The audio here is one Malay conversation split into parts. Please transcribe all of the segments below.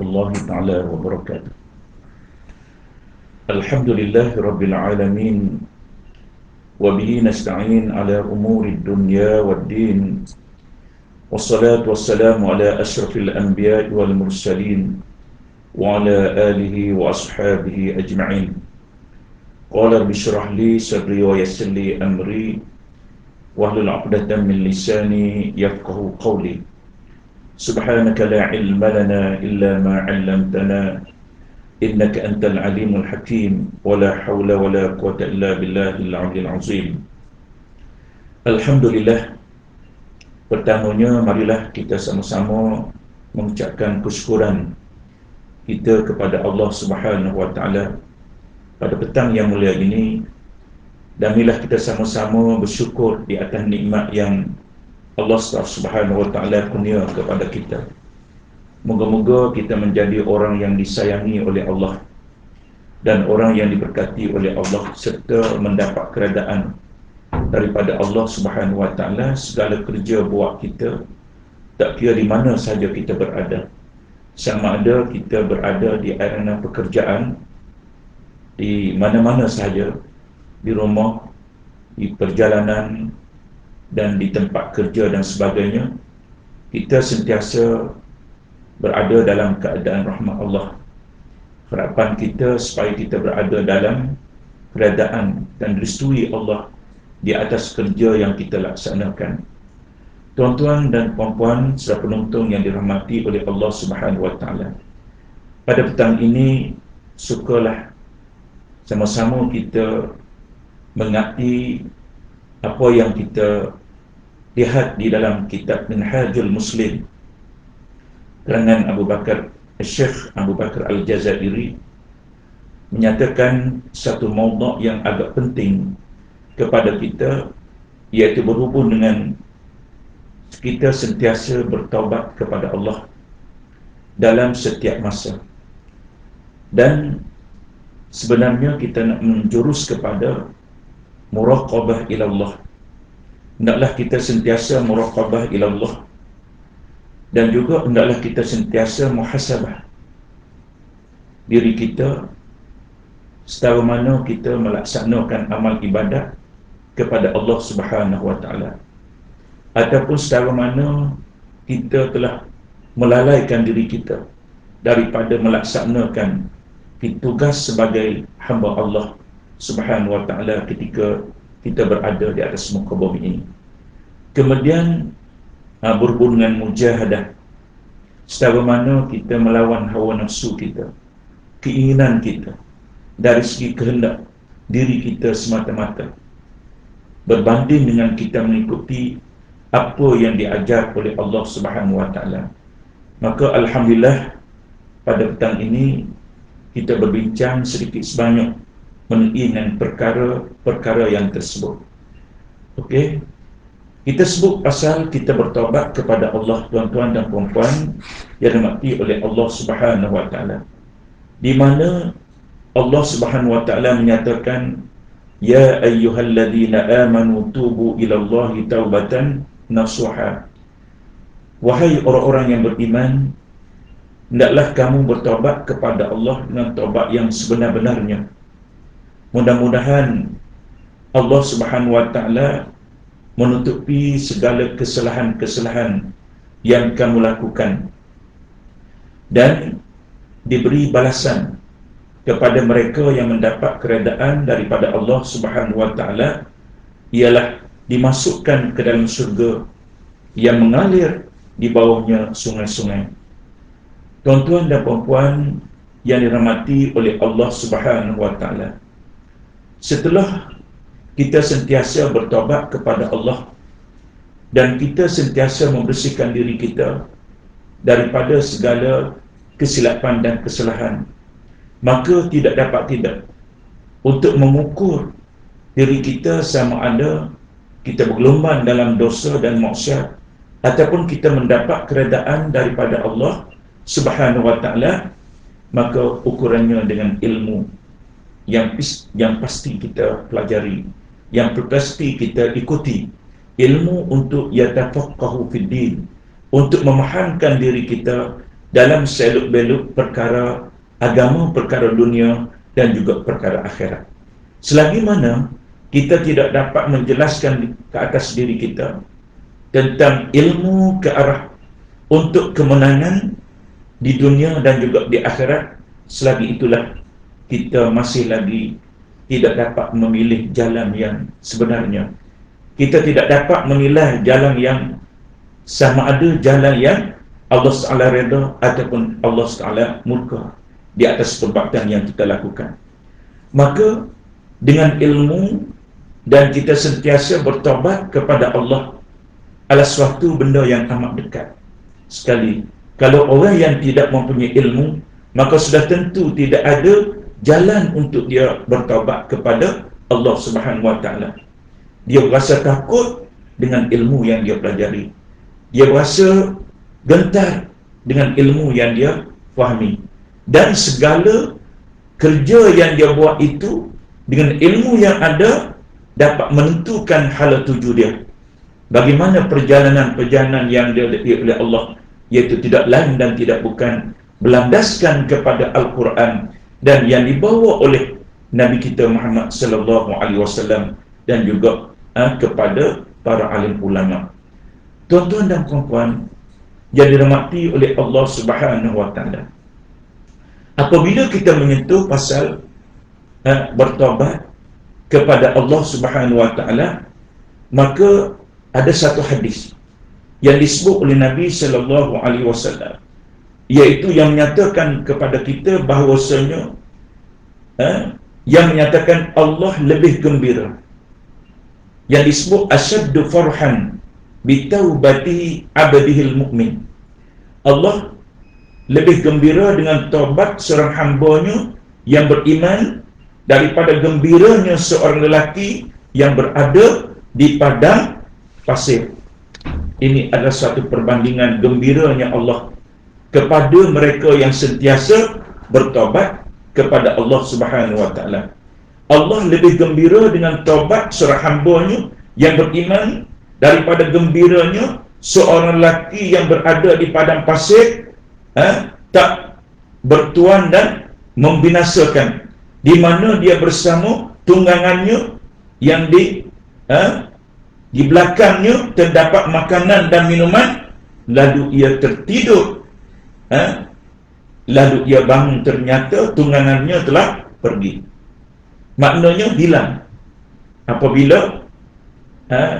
warahmatullahi taala wabarakatuh. Alhamdulillahi rabbil alamin wa bihi nasta'in ala umuri dunya waddin. Wassalatu wassalamu ala asyrafil anbiya'i wal mursalin wa ala alihi wa ashabihi ajma'in. Qala rabbi shrah li sadri wa yassir li amri wahlul 'uqdatam min lisani yafqahu qawli. Subhanaka la ilma lana illa ma 'allamtana innaka antal alimul hakim wa la hawla wa la quwwata illa billahil 'aliyyil 'azim. Alhamdulillah, pertamanya marilah kita sama-sama mengucapkan kesyukuran kita kepada Allah Subhanahu wa taala pada petang yang mulia ini, dan marilah kita sama-sama bersyukur di atas nikmat yang Allah Subhanahu wa taala kurnia kepada kita. Moga-moga kita menjadi orang yang disayangi oleh Allah dan orang yang diberkati oleh Allah, serta mendapat keredaan daripada Allah Subhanahu wa taala segala kerja buat kita, tak kira di mana sahaja kita berada. Sama ada kita berada di arena pekerjaan, di mana-mana sahaja, di rumah, di perjalanan dan di tempat kerja dan sebagainya, kita sentiasa berada dalam keadaan rahmat Allah. Harapan kita supaya kita berada dalam keadaan dan direstui Allah di atas kerja yang kita laksanakan. Tuan-tuan dan puan-puan serta penonton yang dirahmati oleh Allah Subhanahu wa taala, pada petang ini sukalah sama-sama kita mengerti apa yang kita lihat di dalam kitab Minhajul Muslim karangan Syekh Abu Bakar Al-Jazairi, menyatakan satu maudhu' yang agak penting kepada kita, iaitu berhubung dengan kita sentiasa bertaubat kepada Allah dalam setiap masa. Dan sebenarnya kita nak menjurus kepada muraqabah ila Allah. Hendaklah kita sentiasa muraqabah ila Allah, dan juga hendaklah kita sentiasa muhasabah diri kita setara mana kita melaksanakan amal ibadat kepada Allah Subhanahu wa taala, ataupun setara mana kita telah melalaikan diri kita daripada melaksanakan tugas sebagai hamba Allah Subhanahu wa taala ketika kita berada di atas muka bumi ini. Kemudian berhubung dengan mujahadah, setara mana kita melawan hawa nafsu kita, keinginan kita, dari segi kehendak diri kita semata-mata, berbanding dengan kita mengikuti apa yang diajar oleh Allah Subhanahu wa taala. Maka alhamdulillah, pada petang ini kita berbincang sedikit sebanyak mengenai dengan perkara-perkara yang tersebut. Okey, kita sebut pasal kita bertaubat kepada Allah, tuan-tuan dan puan-puan yang dirahmati oleh Allah Subhanahu wa taala, di mana Allah Subhanahu wa taala menyatakan, ya ayyuhalladzina amanu tubu ilallahi taubatan nasuha. Wahai orang-orang yang beriman, hendaklah kamu bertaubat kepada Allah dengan taubat yang sebenar-benarnya. Mudah-mudahan Allah Subhanahu wa taala menutupi segala kesalahan-kesalahan yang kamu lakukan, dan diberi balasan kepada mereka yang mendapat keredaan daripada Allah Subhanahu wa taala, ialah dimasukkan ke dalam syurga yang mengalir di bawahnya sungai-sungai. Tuan-tuan dan puan-puan yang dirahmati oleh Allah Subhanahu wa taala, setelah kita sentiasa bertaubat kepada Allah dan kita sentiasa membersihkan diri kita daripada segala kesilapan dan kesalahan, maka tidak dapat tidak untuk mengukur diri kita sama ada kita bergelombang dalam dosa dan maksiat ataupun kita mendapat keredaan daripada Allah Subhanahu wa taala. Maka ukurannya dengan ilmu yang pasti kita pelajari, yang pasti kita ikuti, ilmu untuk yatafaqahu fid din, untuk memahamkan diri kita dalam seluk-beluk perkara agama, perkara dunia dan juga perkara akhirat. Selagi mana kita tidak dapat menjelaskan ke atas diri kita tentang ilmu ke arah untuk kemenangan di dunia dan juga di akhirat, selagi itulah kita masih lagi tidak dapat memilih jalan yang sebenarnya. Kita tidak dapat menilai jalan yang sama ada jalan yang Allah Ta'ala reda ataupun Allah Ta'ala murka di atas perbuatan yang kita lakukan. Maka dengan ilmu dan kita sentiasa bertobat kepada Allah adalah suatu benda yang amat dekat. Sekali, kalau orang yang tidak mempunyai ilmu, maka sudah tentu tidak ada jalan untuk dia bertobat kepada Allah Subhanahu Wa Ta'ala. Dia berasa takut dengan ilmu yang dia pelajari. Dia berasa gentar dengan ilmu yang dia fahami. Dan segala kerja yang dia buat itu dengan ilmu yang ada dapat menentukan hala tuju dia. Bagaimana perjalanan-perjalanan yang dilatih oleh Allah, iaitu tidak lain dan tidak bukan berlandaskan kepada Al-Quran dan yang dibawa oleh Nabi kita Muhammad sallallahu alaihi wasallam dan juga kepada para alim ulama. Tuan-tuan dan puan-puan yang dirahmati oleh Allah Subhanahu Wa Taala, apabila kita menyentuh pasal bertobat kepada Allah Subhanahu Wa Taala, maka ada satu hadis yang disebut oleh Nabi sallallahu alaihi wasallam, iaitu yang menyatakan kepada kita bahawasanya yang menyatakan Allah lebih gembira, yang disebut asyaddu farhan bitaubati abdihil mu'min. Allah lebih gembira dengan taubat seorang hambanya yang beriman daripada gembiranya seorang lelaki yang berada di padang pasir. Ini adalah suatu perbandingan gembiranya Allah kepada mereka yang sentiasa bertaubat kepada Allah Subhanahu Wa Taala. Allah lebih gembira dengan taubat seorang hambanya yang beriman daripada gembiranya seorang lelaki yang berada di padang pasir, tak bertuan dan membinasakan, di mana dia bersama tunggangannya yang di belakangnya terdapat makanan dan minuman, lalu ia tertidur, lalu ia bangun, ternyata tunggangannya telah pergi. Maknanya hilang. Apabila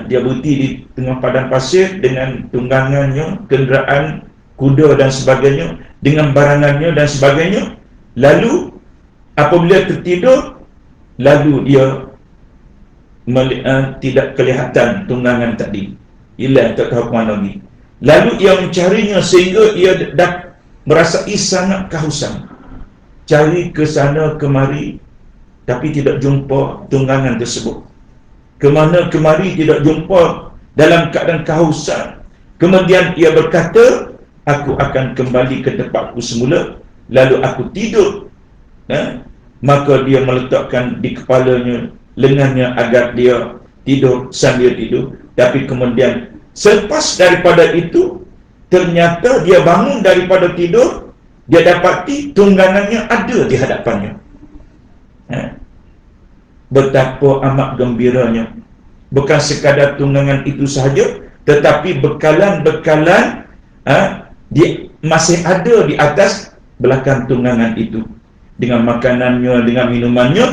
dia berhenti di tengah padang pasir dengan tunggangannya, kenderaan kuda dan sebagainya, dengan barangannya dan sebagainya, lalu apabila tertidur, lalu dia tidak kelihatan tunggangan tadi, hilang, tak tahu ke mana lagi. Lalu ia mencarinya sehingga ia dah merasai sangat kehausan, cari ke sana kemari tapi tidak jumpa tunggangan tersebut. Kemana kemari tidak jumpa, dalam keadaan kehausan. Kemudian ia berkata, aku akan kembali ke tempatku semula, lalu aku tidur. Maka dia meletakkan di kepalanya lengannya agar dia tidur sambil tidur. Tapi kemudian selepas daripada itu, ternyata dia bangun daripada tidur, dia dapati tunggangannya ada di hadapannya. Betapa amat gembiranya. Bukan sekadar tunggangan itu sahaja, tetapi bekalan-bekalan masih ada di atas belakang tunggangan itu, dengan makanannya, dengan minumannya.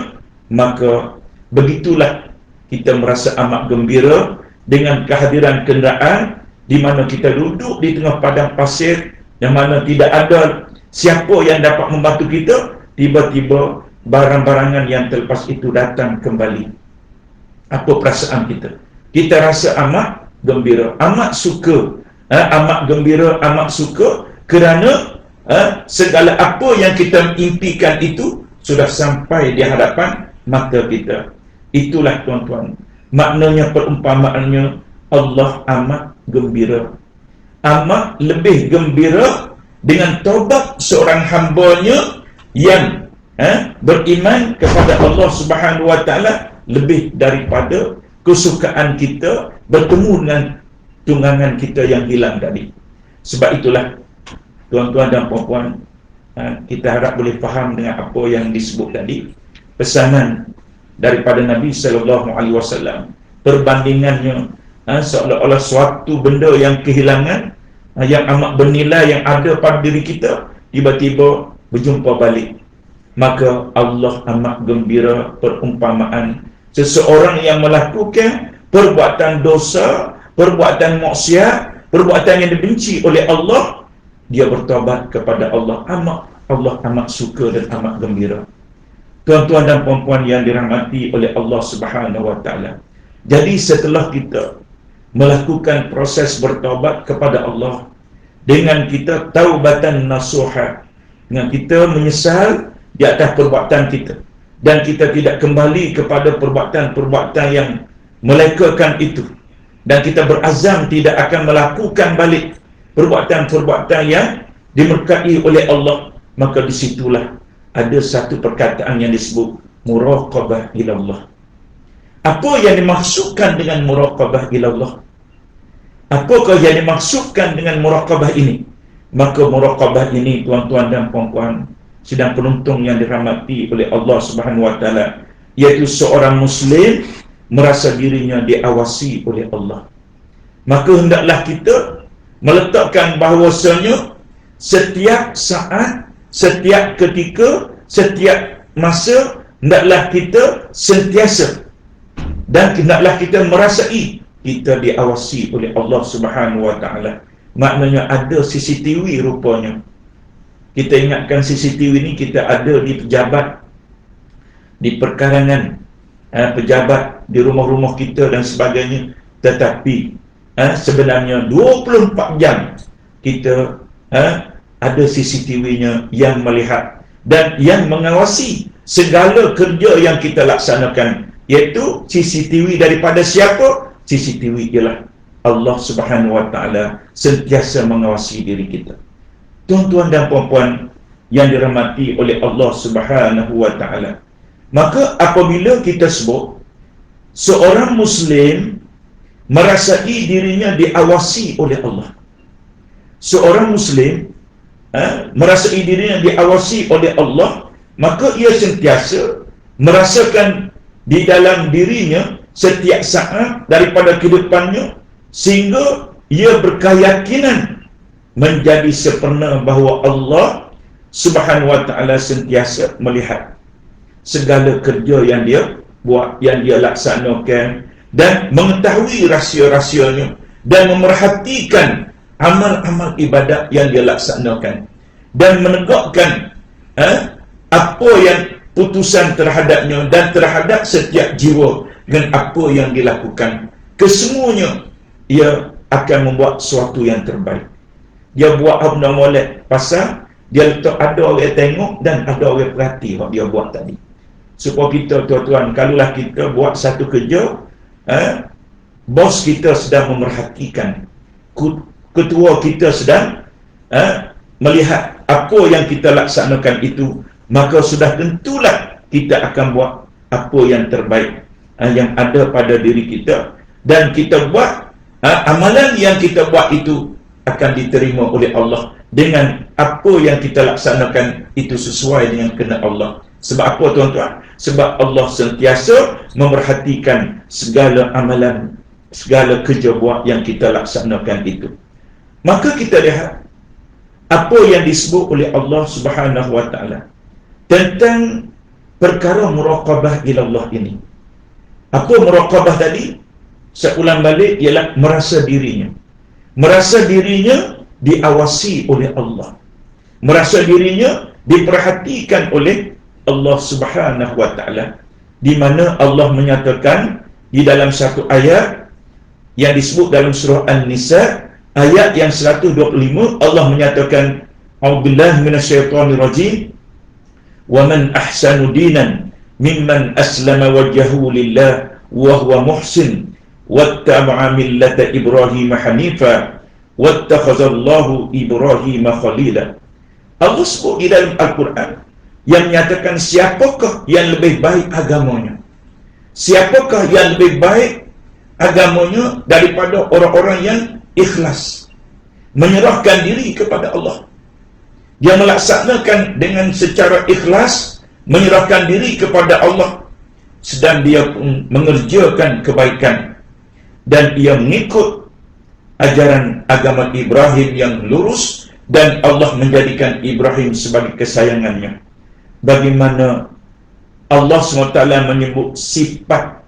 Maka begitulah kita merasa amat gembira dengan kehadiran kenderaan, di mana kita duduk di tengah padang pasir yang mana tidak ada siapa yang dapat membantu kita. Tiba-tiba barang-barangan yang terlepas itu datang kembali. Apa perasaan kita? Kita rasa amat gembira, amat suka, amat gembira, amat suka, kerana segala apa yang kita impikan itu sudah sampai di hadapan mata kita. Itulah tuan-tuan, maknanya perumpamaannya Allah amat gembira, amat lebih gembira dengan taubat seorang hambanya yang beriman kepada Allah Subhanahu Wa Taala, lebih daripada kesukaan kita bertemu dengan tunggangan kita yang hilang tadi. Sebab itulah Tuan-tuan dan puan-puan, kita harap boleh faham dengan apa yang disebut tadi. Pesanan daripada Nabi SAW, perbandingannya seolah-olah suatu benda yang kehilangan, yang amat bernilai yang ada pada diri kita, tiba-tiba berjumpa balik. Maka Allah amat gembira perumpamaan seseorang yang melakukan perbuatan dosa, perbuatan maksiat, perbuatan yang dibenci oleh Allah, dia bertaubat kepada Allah amat suka dan amat gembira. Tuan-tuan dan puan-puan yang dirahmati oleh Allah Subhanahu wa taala. Jadi setelah kita melakukan proses bertaubat kepada Allah dengan kita taubatan nasuha, dengan kita menyesal di atas perbuatan kita dan kita tidak kembali kepada perbuatan-perbuatan yang melekakan itu, dan kita berazam tidak akan melakukan balik perbuatan-perbuatan yang dimurkai oleh Allah, maka disitulah ada satu perkataan yang disebut muraqabah ilallah. Apa yang dimaksudkan dengan muraqabah ilallah? Apakah yang dimaksudkan dengan muraqabah ini? Maka muraqabah ini, tuan-tuan dan puan-puan, sidang penonton yang dirahmati oleh Allah Subhanahu wa taala, iaitu seorang muslim merasa dirinya diawasi oleh Allah. Maka hendaklah kita meletakkan bahawasanya setiap saat, setiap ketika, setiap masa hendaklah kita sentiasa dan hendaklah kita merasai kita diawasi oleh Allah Subhanahu wa taala. Maknanya ada CCTV rupanya. Kita ingatkan CCTV ni kita ada di pejabat, di perkarangan, pejabat di rumah-rumah kita dan sebagainya. Tetapi sebenarnya 24 jam kita ada CCTV-nya yang melihat dan yang mengawasi segala kerja yang kita laksanakan, iaitu CCTV daripada siapa? CCTV ialah Allah Subhanahu wa taala sentiasa mengawasi diri kita. Tuan-tuan dan puan-puan yang dirahmati oleh Allah Subhanahu wa taala, maka apabila kita sebut seorang muslim merasai dirinya diawasi oleh Allah, seorang muslim merasai dirinya diawasi oleh Allah, maka ia sentiasa merasakan di dalam dirinya setiap saat daripada kehidupannya, sehingga ia berkeyakinan menjadi sempurna bahawa Allah Subhanahu wa taala sentiasa melihat segala kerja yang dia buat, yang dia laksanakan, dan mengetahui rahsia-rahsianya dan memerhatikan amal-amal ibadat yang dia laksanakan dan menegakkan apa yang putusan terhadapnya dan terhadap setiap jiwa dengan apa yang dilakukan. Kesemuanya ia akan membuat sesuatu yang terbaik. Dia buat apa molek pasal dia letak ada orang tengok dan ada orang perhati what dia buat tadi. Supaya kita, tuan-tuan, kalaulah kita buat satu kerja, bos kita sedang memerhatikan, ketua kita sedang melihat apa yang kita laksanakan itu, maka sudah tentulah kita akan buat apa yang terbaik yang ada pada diri kita, dan kita buat amalan yang kita buat itu akan diterima oleh Allah dengan apa yang kita laksanakan itu sesuai dengan kehendak Allah. Sebab apa, tuan-tuan? Sebab Allah sentiasa memerhatikan segala amalan, segala kerja buat yang kita laksanakan itu. Maka kita lihat apa yang disebut oleh Allah Subhanahu wa taala tentang perkara muraqabah ilallah ini. Apa muraqabah tadi? Saya ulang balik, ialah merasa dirinya. Merasa dirinya diawasi oleh Allah. Merasa dirinya diperhatikan oleh Allah Subhanahu wa taala, di mana Allah menyatakan di dalam satu ayat yang disebut dalam surah An-Nisa ayat yang 125, Allah menyatakan, a'udzubillahi minasyaitonir rajim, wa man ahsanu dinan mimman aslama wajhahu lillah wa huwa muhsin wattaba'a millata Ibrahim hanifa wattakhadallahu Ibrahim khalila. Allah sebut di dalam Al-Quran yang menyatakan siapakah yang lebih baik agamanya, siapakah yang lebih baik agamanya daripada orang-orang yang ikhlas, menyerahkan diri kepada Allah, Dia melaksanakan dengan secara ikhlas, menyerahkan diri kepada Allah, sedang dia pun mengerjakan kebaikan, dan ia mengikut ajaran agama Ibrahim yang lurus, dan Allah menjadikan Ibrahim sebagai kesayangannya. Bagaimana Allah SWT menyebut sifat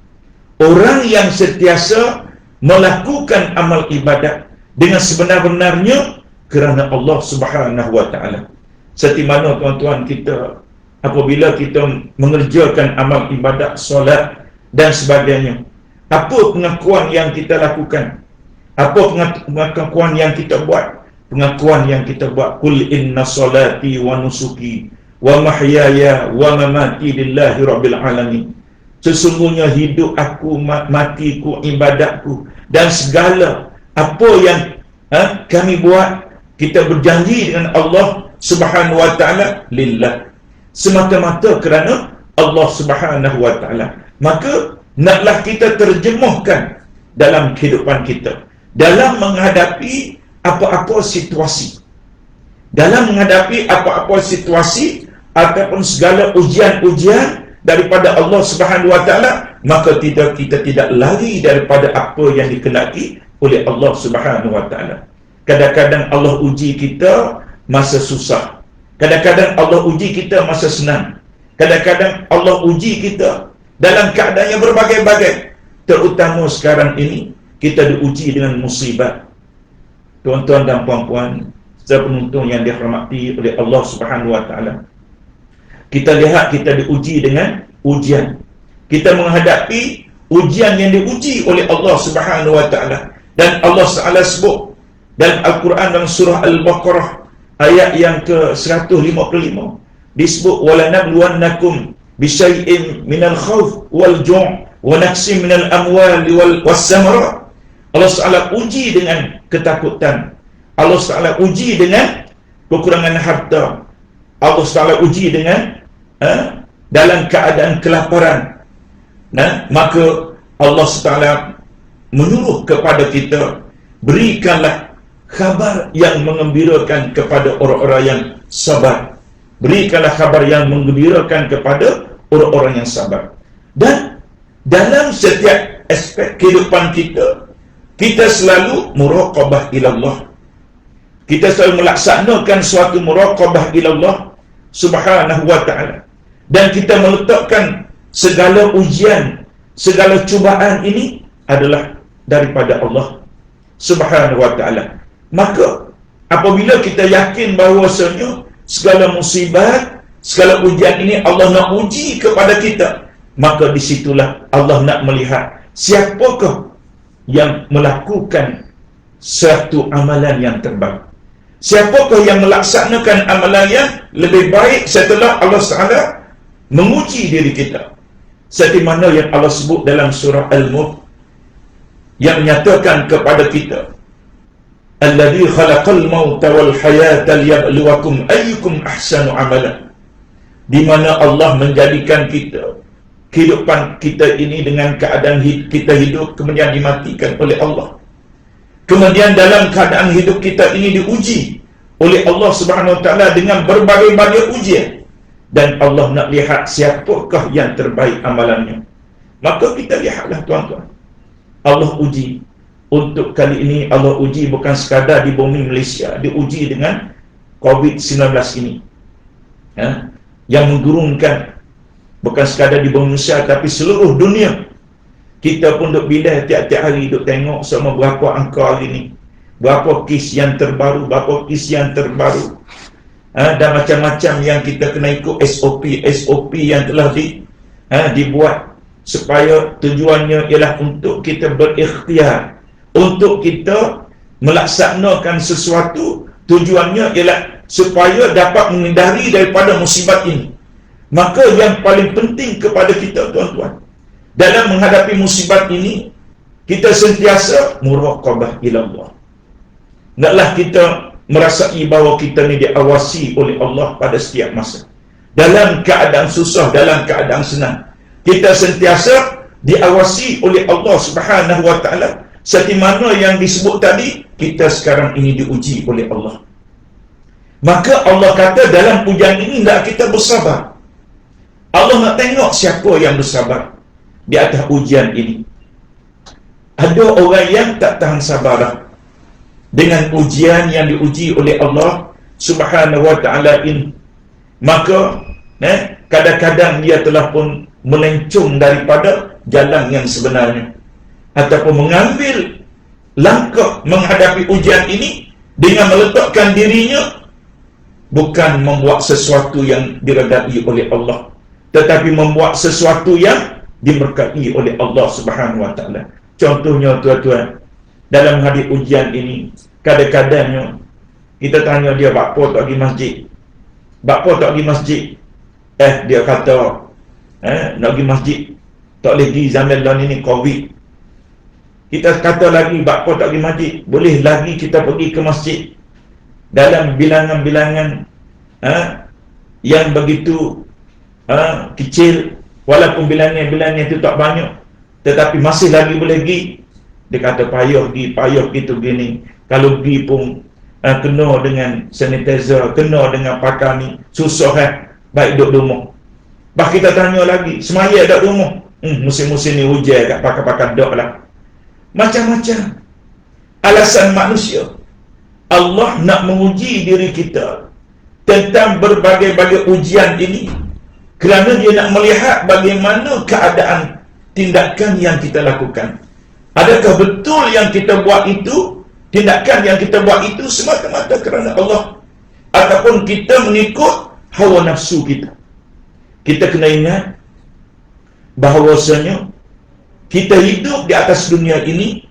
orang yang sentiasa melakukan amal ibadat dengan sebenar-benarnya kerana Allah Subhanahu wa taala. Seperti mana tuan-tuan kita apabila kita mengerjakan amal ibadat, solat dan sebagainya, apa pengakuan yang kita lakukan? Apa pengakuan yang kita buat? Pengakuan yang kita buat, qul inna salati wa nusuki wa mahyaya wa mamati lillahi rabbil alamin. Sesungguhnya hidup aku, matiku, ibadatku, dan segala apa yang kami buat, kita berjanji dengan Allah Subhanahu wa taala lillah, semata-mata kerana Allah Subhanahu wa taala. Maka naklah kita terjemahkan dalam kehidupan kita, dalam menghadapi apa-apa situasi, ataupun segala ujian-ujian daripada Allah Subhanahu wa taala, maka kita tidak lari daripada apa yang dikehendaki oleh Allah Subhanahu wa taala. Kadang-kadang Allah uji kita masa susah, kadang-kadang Allah uji kita masa senang, kadang-kadang Allah uji kita dalam keadaan yang berbagai-bagai. Terutama sekarang ini kita diuji dengan musibah. Tuan-tuan dan puan-puan, serta penonton yang dihormati oleh Allah Subhanahu wa taala, kita lihat kita diuji dengan ujian. Kita menghadapi ujian yang diuji oleh Allah Subhanahu wa taala. Dan Allah Taala sebut dalam Al-Quran dalam surah Al-Baqarah ayat yang ke-155, disebut walanabluwannakum bisyai'in minal khawf wal ju' wa naqsim minal amwali was samarat. Allah Taala uji dengan ketakutan, Allah Taala uji dengan kekurangan harta, Allah Taala uji dengan dalam keadaan kelaparan. Maka Allah Taala menyuruh kepada kita, berikanlah khabar yang mengembirakan kepada orang-orang yang sabar. Berikanlah khabar yang menggembirakan kepada orang-orang yang sabar. Dan dalam setiap aspek kehidupan kita, kita selalu muraqabah ilallah. Kita selalu melaksanakan suatu muraqabah ilallah Subhanahu wa ta'ala. Dan kita meletakkan segala ujian, segala cubaan ini adalah daripada Allah Subhanahu wa ta'ala. Maka apabila kita yakin bahawasanya segala musibat, segala ujian ini Allah nak uji kepada kita, maka disitulah Allah nak melihat siapakah yang melakukan satu amalan yang terbaik, siapakah yang melaksanakan amalan yang lebih baik setelah Allah Taala menguji diri kita. Seperti mana yang Allah sebut dalam surah Al-Mulk, yang menyatakan kepada kita, alladzi khalaqal mauta wal hayata liyabluwakum ayyukum ahsanu amala. Di mana Allah menjadikan kita, kehidupan kita ini dengan keadaan kita hidup kemudian dimatikan oleh Allah. Kemudian dalam keadaan hidup kita ini diuji oleh Allah Subhanahu wa taala dengan berbagai-bagai ujian, dan Allah nak lihat siapakah yang terbaik amalannya. Maka kita lihatlah tuan-tuan, Allah uji. Untuk kali ini Allah uji bukan sekadar di bumi Malaysia, diuji dengan COVID-19 ini, yang menggurungkan bukan sekadar di bumi Malaysia tapi seluruh dunia. Kita pun duk bilah tiap-tiap hari, duk tengok sama berapa angka hari ini, berapa kes yang terbaru, dan macam-macam yang kita kena ikut SOP yang telah dibuat, supaya tujuannya ialah untuk kita berikhtiar, untuk kita melaksanakan sesuatu. Tujuannya ialah supaya dapat menghindari daripada musibat ini. Maka yang paling penting kepada kita tuan-tuan, dalam menghadapi musibat ini, kita sentiasa muraqabah ilallah. Naklah kita merasai bahawa kita ni diawasi oleh Allah pada setiap masa. Dalam keadaan susah, dalam keadaan senang, kita sentiasa diawasi oleh Allah Subhanahu wa ta'ala. Seperti mana yang disebut tadi, kita sekarang ini diuji oleh Allah. Maka Allah kata dalam ujian ini hendak kita bersabar. Allah nak tengok siapa yang bersabar di atas ujian ini. Ada orang yang tak tahan sabar dengan ujian yang diuji oleh Allah Subhanahu wa ta'ala ini. Maka kadang-kadang dia telah pun melencong daripada jalan yang sebenarnya, ataupun mengambil langkah menghadapi ujian ini dengan meletakkan dirinya bukan membuat sesuatu yang diredai oleh Allah, tetapi membuat sesuatu yang diberkati oleh Allah Subhanahu wa ta'ala. Contohnya tuan-tuan, dalam hadis ujian ini, kadang-kadangnya kita tanya dia, "Bapa tak pergi masjid?" "Bapa tak pergi masjid." Dia kata, nak pergi masjid tak boleh pergi zaman lain ini Covid. Kita kata lagi, "Bapa tak pergi masjid." Boleh lagi kita pergi ke masjid dalam bilangan-bilangan yang begitu kecil, walaupun bilangan-bilangan itu tak banyak, tetapi masih lagi boleh pergi. Dia kata payah gitu gini. Kalau pergi pun kena dengan sanitizer, kena dengan pakai ni, susah baik duduk rumah. Bah kita tanya lagi, semaya duduk rumah. Musim-musim ni hujan kat pakai-pakai duduk lah. Macam-macam alasan manusia. Allah nak menguji diri kita tentang berbagai-bagai ujian ini, kerana dia nak melihat bagaimana keadaan tindakan yang kita lakukan. Adakah betul yang kita buat itu, tindakan yang kita buat itu semata-mata kerana Allah, ataupun kita mengikut hawa nafsu kita? Kita kena ingat bahawasanya kita hidup di atas dunia ini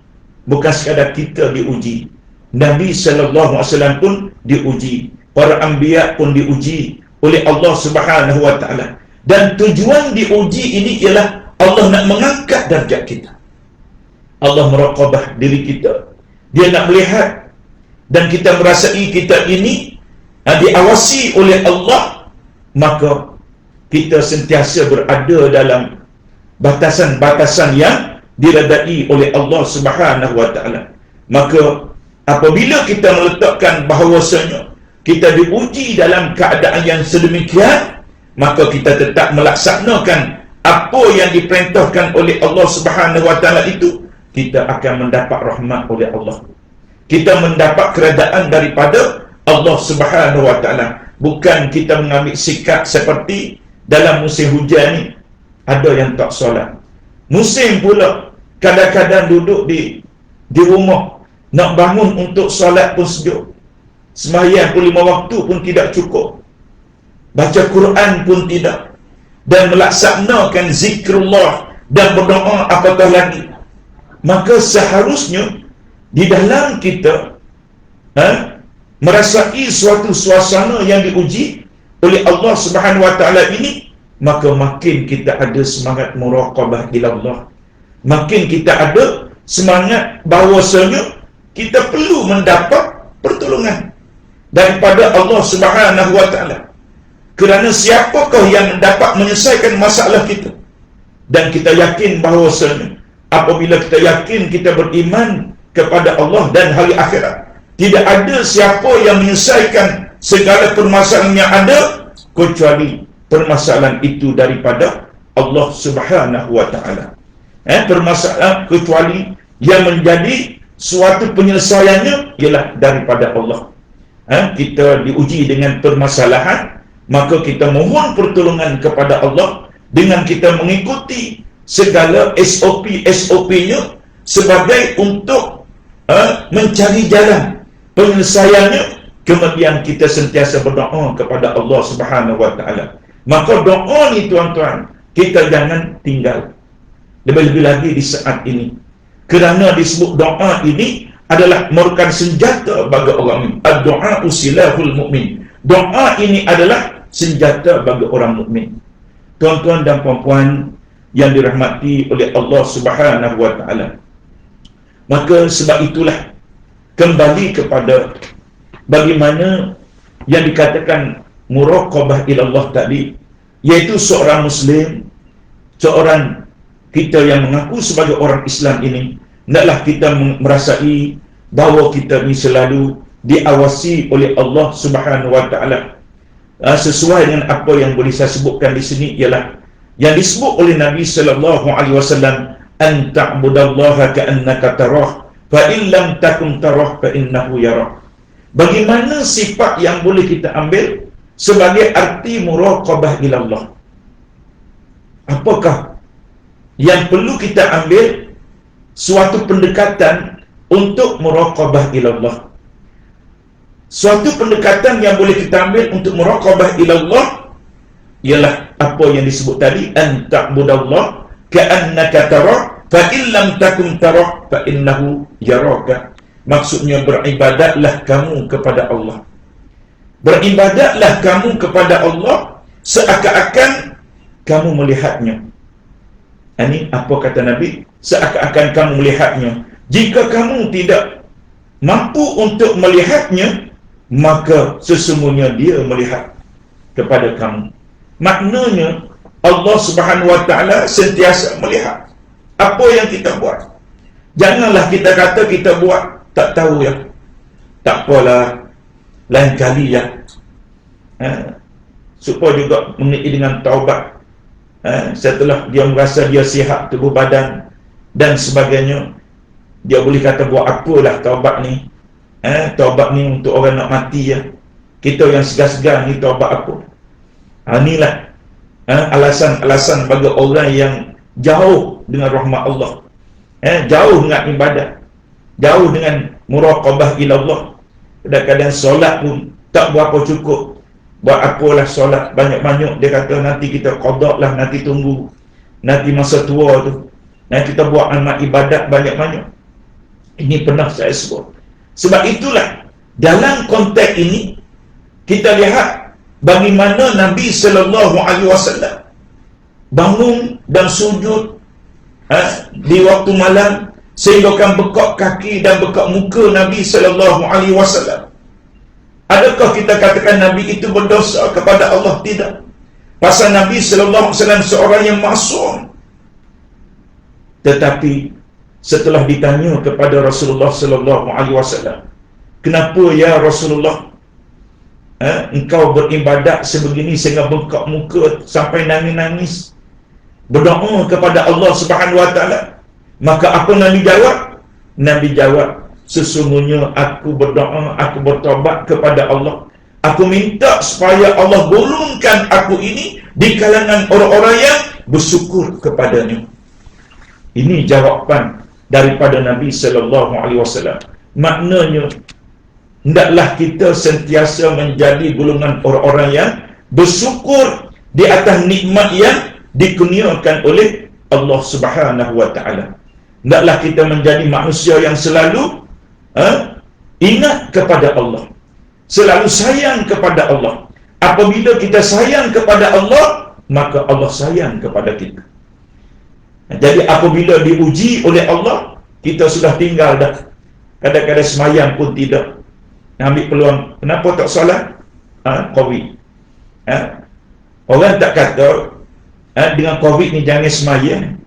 bukan sekadar kita diuji. Nabi SAW pun diuji, para anbiya pun diuji oleh Allah Subhanahu wa ta'ala. Dan tujuan diuji ini ialah Allah nak mengangkat darjat kita. Allah meraqabah diri kita. Dia nak melihat dan kita merasai kita ini diawasi oleh Allah, maka kita sentiasa berada dalam batasan-batasan yang diredai oleh Allah Subhanahu wa ta'ala. Maka apabila kita meletakkan bahawasanya kita diuji dalam keadaan yang sedemikian, maka kita tetap melaksanakan apa yang diperintahkan oleh Allah Subhanahu wa ta'ala itu, kita akan mendapat rahmat oleh Allah. Kita mendapat keredaan daripada Allah Subhanahu wa ta'ala. Bukan kita mengambil sikap seperti dalam musim hujan ni, ada yang tak solat. Musim pula kadang-kadang duduk di rumah, nak bangun untuk solat pun sejuk. Sembahyang pun 5 waktu pun tidak cukup. Baca Quran pun tidak. Dan melaksanakan zikrullah dan berdoa apatah lagi. Maka seharusnya di dalam kita merasai suatu suasana yang diuji oleh Allah Subhanahu wa ta'ala ini, maka makin kita ada semangat muraqabah ila Allah. Makin kita ada semangat bahawasanya kita perlu mendapat pertolongan daripada Allah Subhanahu wa ta'ala. Kerana siapakah yang dapat menyelesaikan masalah kita? Dan kita yakin bahawasanya apabila kita yakin kita beriman kepada Allah dan hari akhirat, tidak ada siapa yang menyelesaikan segala permasalahan yang ada kecuali permasalahan itu daripada Allah Subhanahu wa ta'ala. Permasalahan kecuali yang menjadi suatu penyelesaiannya ialah daripada Allah. Kita diuji dengan permasalahan, maka kita mohon pertolongan kepada Allah dengan kita mengikuti segala SOP-nya sebagai untuk mencari jalan penyelesaiannya. Kemudian kita sentiasa berdoa kepada Allah Subhanahu wa ta'ala. Maka doa ni tuan-tuan, kita jangan tinggal. Lebih-lebih lagi di saat ini, kerana disebut doa ini adalah merupakan senjata bagi orang mukmin. Ad-du'a usilahul mukmin. Doa ini adalah senjata bagi orang mukmin. Tuan-tuan dan puan-puan yang dirahmati oleh Allah Subhanahu wa ta'ala, maka sebab itulah kembali kepada bagaimana yang dikatakan muraqabah ilallah tadi, iaitu seorang Muslim, seorang kita yang mengaku sebagai orang Islam ini, hendaklah kita merasai bahawa kita ini selalu diawasi oleh Allah Subhanahu wa taala. Sesuai dengan apa yang boleh saya sebutkan di sini ialah yang disebut oleh Nabi sallallahu alaihi wasallam, an ta'budallaha ka'annaka tarah fa in lam takun tarah fa innahu yarah. Bagaimana sifat yang boleh kita ambil sebagai arti muraqabah ilallah? Apakah yang perlu kita ambil suatu pendekatan untuk muraqabah ilallah? Suatu pendekatan yang boleh kita ambil untuk muraqabah ilallah ialah apa yang disebut tadi, an ta'budallah ka'annaka tarah fa in lam takun tarah fa innahu yaraka. Maksudnya beribadatlah kamu kepada Allah. Beribadatlah kamu kepada Allah seakan-akan kamu melihatnya. Ini apa kata Nabi? Seakan-akan kamu melihatnya. Jika kamu tidak mampu untuk melihatnya, maka sesungguhnya dia melihat kepada kamu. Maknanya Allah Subhanahu wa taala sentiasa melihat apa yang kita buat. Janganlah kita kata kita buat tak tahu ya, tak apalah, lain kali ya. Supaya juga mengenai dengan taubat. Setelah dia merasa dia sihat tubuh badan dan sebagainya, dia boleh kata buat apalah taubat ni. Taubat ni untuk orang nak mati ya. Kita yang segar-segar ni taubat apa? Inilah alasan-alasan bagi orang yang jauh dengan rahmat Allah, jauh dengan ibadat, jauh dengan muraqabah ilallah. Kadang-kadang solat pun tak berapa cukup. Buat apalah solat banyak-banyak, dia kata nanti kita qada lah, nanti tunggu, nanti masa tua tu. Nanti kita buat amal ibadat banyak-banyak. Ini pernah saya sebut. Sebab itulah dalam konteks ini kita lihat bagaimana Nabi sallallahu alaihi wasallam bangun dan sujud di waktu malam sehingga kan bekak kaki dan bekak muka Nabi sallallahu alaihi wasallam. Adakah kita katakan Nabi itu berdosa kepada Allah? Tidak. Pasal Nabi sallallahu alaihi wasallam seorang yang maksum. Tetapi setelah ditanya kepada Rasulullah sallallahu alaihi wasallam, kenapa ya Rasulullah engkau beribadat sebegini sehingga bengkak muka sampai nangis-nangis berdoa kepada Allah Subhanahu wa taala? Maka apa Nabi jawab? Nabi jawab, sesungguhnya aku berdoa, aku bertaubat kepada Allah. Aku minta supaya Allah golongkan aku ini di kalangan orang-orang yang bersyukur kepadanya. Ini jawapan daripada Nabi sallallahu alaihi wasallam. Maknanya hendaklah kita sentiasa menjadi golongan orang-orang yang bersyukur di atas nikmat yang dikurniakan oleh Allah Subhanahu wa taala. Hendaklah kita menjadi manusia yang selalu ingat kepada Allah, selalu sayang kepada Allah. Apabila kita sayang kepada Allah, maka Allah sayang kepada kita. Jadi apabila diuji oleh Allah, kita sudah tinggal dah. Kadang-kadang semayang pun tidak, ambil peluang. Kenapa tak solat? Covid. Orang tak kata dengan Covid ni jangan semayang.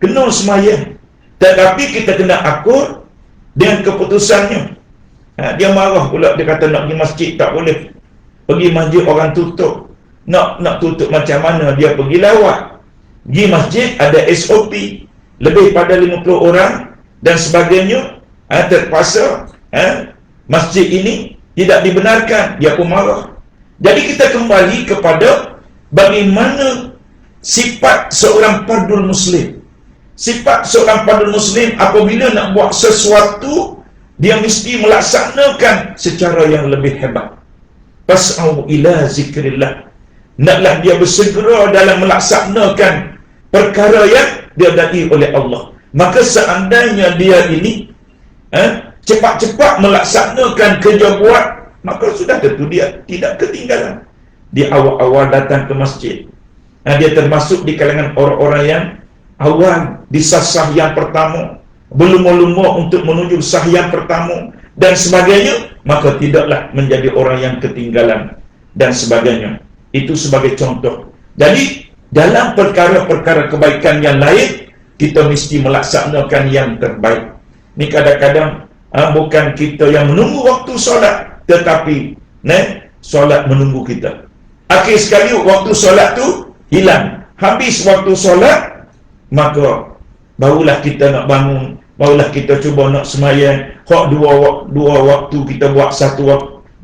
Kena semayang. Tetapi kita kena akur dengan keputusannya. Dia marah pula, dia kata nak pergi masjid tak boleh. Pergi masjid orang tutup. Nak tutup macam mana? Dia pergi lawat. Pergi masjid ada SOP, lebih pada 50 orang dan sebagainya. Terpaksa masjid ini tidak dibenarkan, dia pun marah. Jadi kita kembali kepada bagaimana sifat seorang fardul muslim. Sifat seorang fardul muslim apabila nak buat sesuatu, dia mesti melaksanakan secara yang lebih hebat. Fas'au ila zikrillah. Naklah dia bersegera dalam melaksanakan perkara yang diadai oleh Allah. Maka seandainya dia ini cepat-cepat melaksanakan kerja buat, maka sudah tentu dia tidak ketinggalan. Di awal-awal datang ke masjid, dia termasuk di kalangan orang-orang yang awal di sah yang pertama, berlumba-lumba untuk menuju sah yang pertama dan sebagainya, maka tidaklah menjadi orang yang ketinggalan dan sebagainya. Itu sebagai contoh. Jadi dalam perkara-perkara kebaikan yang lain, kita mesti melaksanakan yang terbaik. Ni kadang-kadang Bukan kita yang menunggu waktu solat, tetapi solat menunggu kita. Akhir sekali waktu solat tu hilang. Habis waktu solat, maka barulah kita nak bangun, barulah kita cuba nak semayang. Hak dua waktu kita buat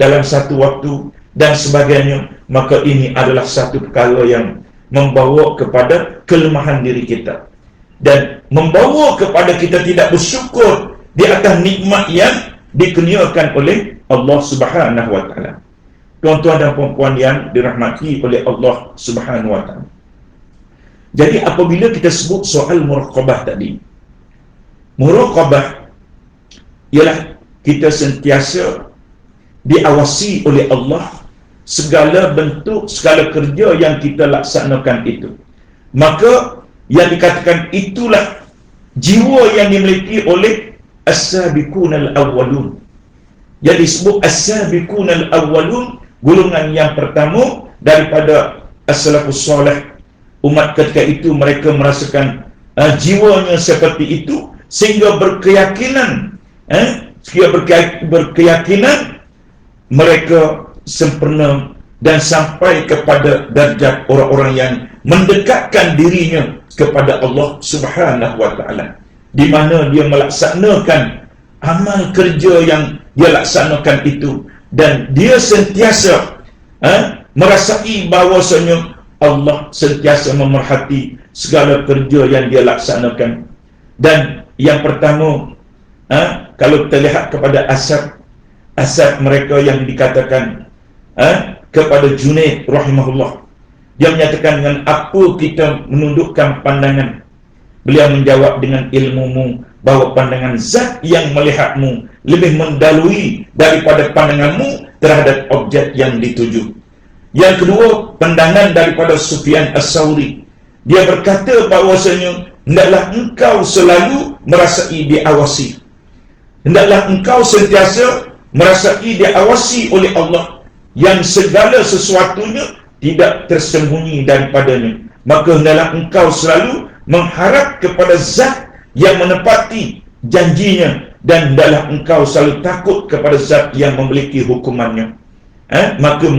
dalam satu waktu dan sebagainya. Maka ini adalah satu perkara yang membawa kepada kelemahan diri kita dan membawa kepada kita tidak bersyukur di atas nikmat yang dikurniakan oleh Allah Subhanahu wa taala. Tuan-tuan dan puan-puan yang dirahmati oleh Allah Subhanahu wa taala. Jadi apabila kita sebut soal muraqabah tadi, muraqabah ialah kita sentiasa diawasi oleh Allah segala bentuk, segala kerja yang kita laksanakan itu. Maka yang dikatakan itulah jiwa yang dimiliki oleh as-sabiqunal awwalun. Yang disebut as-sabiqunal awwalun, golongan yang pertama daripada as-salafus salih. Umat ketika itu mereka merasakan jiwanya seperti itu sehingga berkeyakinan mereka sempurna dan sampai kepada darjat orang-orang yang mendekatkan dirinya kepada Allah Subhanahu wa taala, di mana dia melaksanakan amal kerja yang dia laksanakan itu dan dia sentiasa merasai bahawasanya Allah sentiasa memerhati segala kerja yang dia laksanakan. Dan yang pertama, kalau kita lihat kepada asar mereka yang dikatakan kepada Junaid rahimahullah, dia menyatakan, dengan apa kita menundukkan pandangan? Beliau menjawab, dengan ilmumu, bahawa pandangan zat yang melihatmu lebih mendalui daripada pandanganmu terhadap objek yang dituju. Yang kedua, pandangan daripada Sufyan As-Sauri. Dia berkata bahawasanya hendaklah engkau selalu merasai diawasi. Hendaklah engkau sentiasa merasai diawasi oleh Allah yang segala sesuatunya tidak tersembunyi daripadanya. Maka hendaklah engkau selalu mengharap kepada zat yang menepati janjinya, dan hendaklah engkau selalu takut kepada zat yang memiliki hukumannya. Maka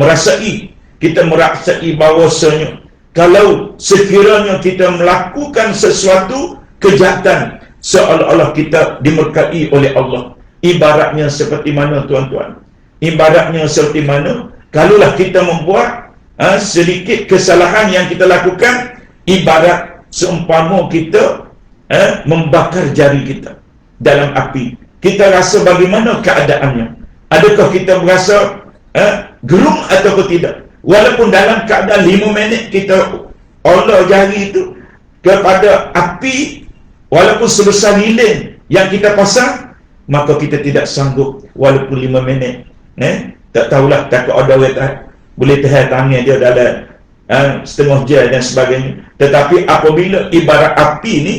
kita merasai bahawasanya kalau sekiranya kita melakukan sesuatu kejahatan, seolah-olah kita dimurkai oleh Allah. Ibaratnya seperti mana, tuan-tuan? Ibaratnya seperti mana? Kalaulah kita membuat sedikit kesalahan yang kita lakukan, ibarat seumpama kita membakar jari kita dalam api. Kita rasa bagaimana keadaannya? Adakah kita berasa gerung atau tidak? Walaupun dalam keadaan 5 minit kita olah jari itu kepada api, walaupun sebesar lilin yang kita pasang, maka kita tidak sanggup walaupun 5 minit. Tak tahulah, takut ada boleh tahan tangan dia dalam setengah jam dan sebagainya. Tetapi apabila ibarat api ni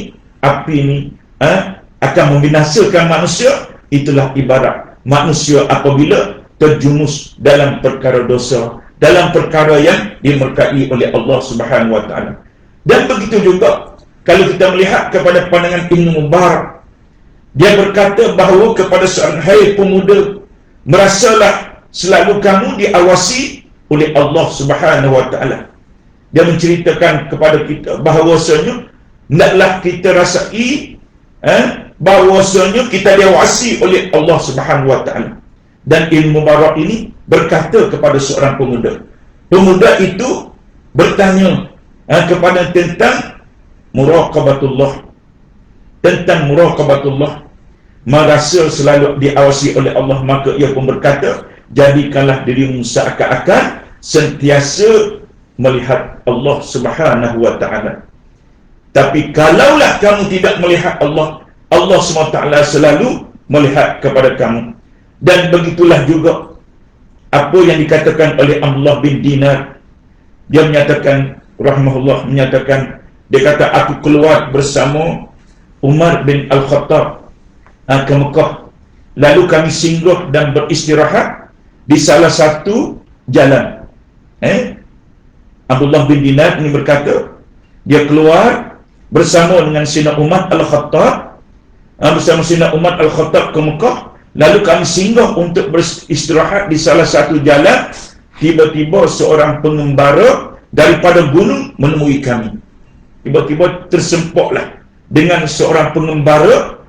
akan membinasakan manusia, itulah ibarat manusia apabila terjumus dalam perkara dosa, dalam perkara yang dimurkai oleh Allah Subhanahu wa taala. Dan begitu juga kalau kita melihat kepada pandangan Ibn Mubarak, dia berkata bahawa kepada seorang, hai pemuda, merasalah selalu kamu diawasi oleh Allah Subhanahu wa taala. Dia menceritakan kepada kita bahawasanya hendaklah kita rasai bahawasanya kita diawasi oleh Allah Subhanahu wa taala. Dan Ibn Mubarak ini berkata kepada seorang pemuda. Pemuda itu bertanya kepada tentang muraqabatullah. Tentang muraqabatullah, merasa selalu diawasi oleh Allah. Maka ia pun berkata, jadikanlah dirimu seakan-akan sentiasa melihat Allah Subhanahu wa ta'ala. Tapi kalaulah kamu tidak melihat Allah, Allah SWT selalu melihat kepada kamu. Dan begitulah juga apa yang dikatakan oleh Abdullah bin Dinar. Dia menyatakan, rahimahullah, menyatakan, dia kata, aku keluar bersama Umar bin Al-Khattab ke Mekah. Lalu kami singgah dan beristirahat di salah satu jalan. Abdullah bin Dinar ini berkata, dia keluar bersama dengan Sayyidina Umar Al-Khattab, bersama Sayyidina Umar Al-Khattab ke Mekah. Lalu kami singgah untuk beristirahat di salah satu jalan. Tiba-tiba seorang pengembara daripada gunung menemui kami. Tiba-tiba tersempoklah dengan seorang pengembara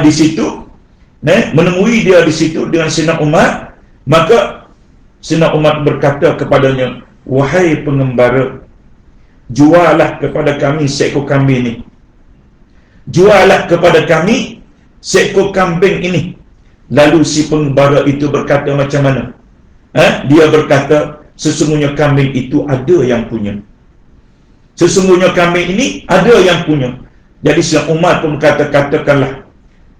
di situ, menemui dia di situ dengan Sayyidina Umar. Maka Sayyidina Umar berkata kepadanya, "Wahai pengembara, jualah kepada kami seekor kambing ini. Jualah kepada kami seekor kambing ini." Lalu si pengembara itu berkata, "Macam mana?" Dia berkata, "Sesungguhnya kambing itu ada yang punya. Sesungguhnya kambing ini ada yang punya." Jadi Sayyidina Umar pun katakanlah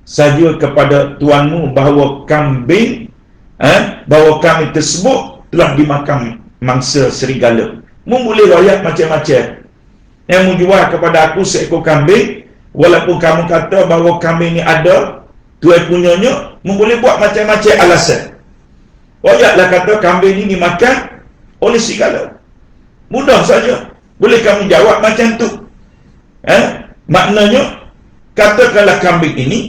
saja kepada tuanmu bahawa kambing, bahawa kambing tersebut telah dimakan mangsa serigala. Boleh royak macam-macam. Yang menjual kepada aku seekor kambing, walaupun kamu kata bahawa kambing ini ada, tuan punyanya, boleh buat macam-macam alasan. Royaklah kata kambing ini dimakan oleh serigala. Mudah saja. Boleh kamu jawab macam tu. Maknanya, katakanlah kambing ini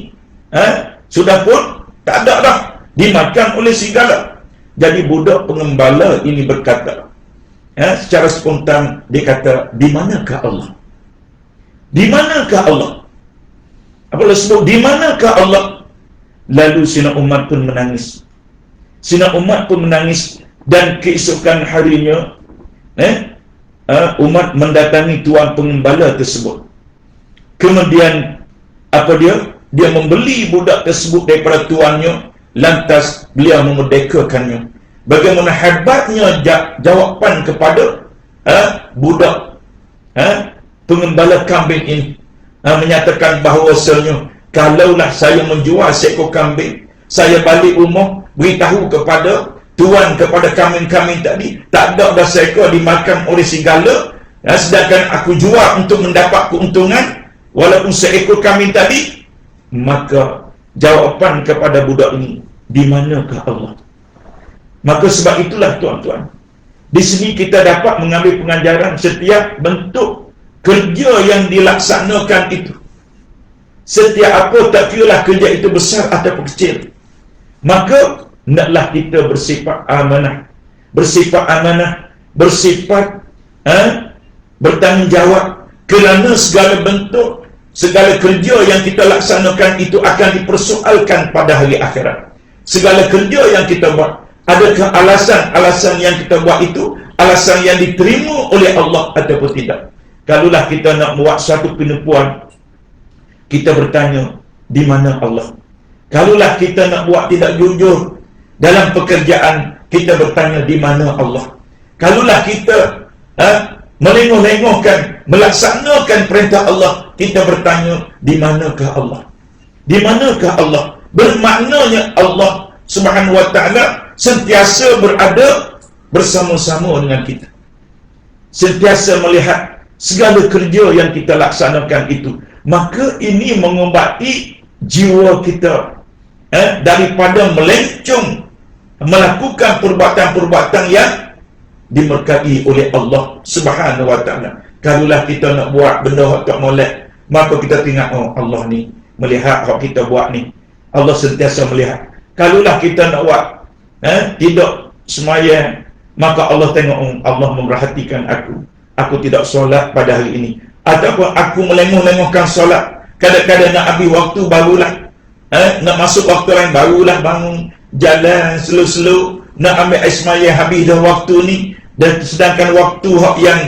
sudah pun tak ada dah, dimakan oleh serigala. Jadi budak pengembala ini berkata, secara spontan dia kata, "Di manakah Allah? Di manakah Allah?" Apabila sebut di manakah Allah, lalu Sayyidina Umar pun menangis. Sayyidina Umar pun menangis. Dan keesokan harinya Umar mendatangi tuan pengembala tersebut. Kemudian apa dia membeli budak tersebut daripada tuannya. Lantas beliau memerdekakannya. Bagaimana hebatnya jawapan kepada budak pengembala kambing ini, menyatakan bahawasanya, kalaulah saya menjual seekor kambing, saya balik rumah beritahu kepada tuan kepada kambing-kambing tadi, tak ada dah seekor dimakan oleh serigala, sedangkan aku jual untuk mendapat keuntungan walaupun seekor kambing tadi. Maka jawapan kepada budak ini, di manakah Allah? Maka sebab itulah tuan-tuan, di sini kita dapat mengambil pengajaran setiap bentuk kerja yang dilaksanakan itu. Setiap apa, tak kiralah kerja itu besar atau kecil, maka hendaklah kita bersifat amanah, bersifat bertanggungjawab, kerana segala bentuk, segala kerja yang kita laksanakan itu akan dipersoalkan pada hari akhirat. Segala kerja yang kita buat, adakah alasan yang kita buat itu alasan yang diterima oleh Allah ataupun tidak? Kalaulah kita nak buat satu penipuan, kita bertanya, di mana Allah? Kalaulah kita nak buat tidak jujur dalam pekerjaan, kita bertanya, di mana Allah? Kalaulah kita melengah-lengahkan, melaksanakan perintah Allah, kita bertanya, di manakah Allah? Di manakah Allah? Bermaknanya Allah Subhanahu wa ta'ala sentiasa berada bersama-sama dengan kita, sentiasa melihat segala kerja yang kita laksanakan itu. Maka ini mengobati jiwa kita daripada melencong melakukan perbuatan-perbuatan yang dimurkai oleh Allah Subhanahu wa ta'ala. Kalaulah kita nak buat benda yang tak molek, maka kita tengok, oh, Allah ni melihat hak kita buat ni. Allah sentiasa melihat. Kalaulah kita nak buat tidak semaya, maka Allah tengok, oh, Allah memerhatikan aku tidak solat pada hari ini, ataupun aku melengah-lengahkan solat, kadang-kadang nak habis waktu barulah nak masuk waktu lain barulah bangun, jalan slow-slow, nak ambil ismaya habis dah waktu ni, dan sedangkan waktu yang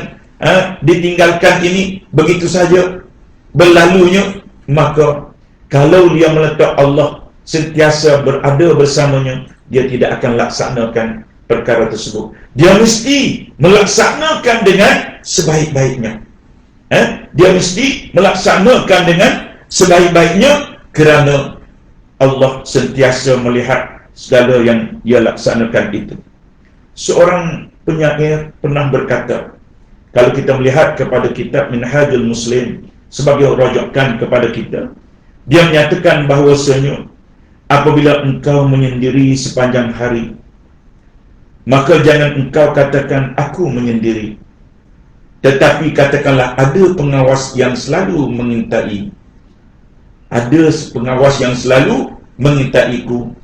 ditinggalkan ini begitu saja berlalunya. Maka kalau dia meletak Allah sentiasa berada bersamanya, dia tidak akan laksanakan perkara tersebut. Dia mesti melaksanakan dengan sebaik-baiknya. Dia mesti melaksanakan dengan sebaik-baiknya, kerana Allah sentiasa melihat segala yang dia laksanakan itu. Seorang penyair pernah berkata, kalau kita melihat kepada kitab Minhajul Muslim sebagai rujukan kepada kita, dia menyatakan bahawasanya, apabila engkau menyendiri sepanjang hari, maka jangan engkau katakan aku menyendiri, tetapi katakanlah ada pengawas yang selalu mengintai. Ada pengawas yang selalu mengintaiku.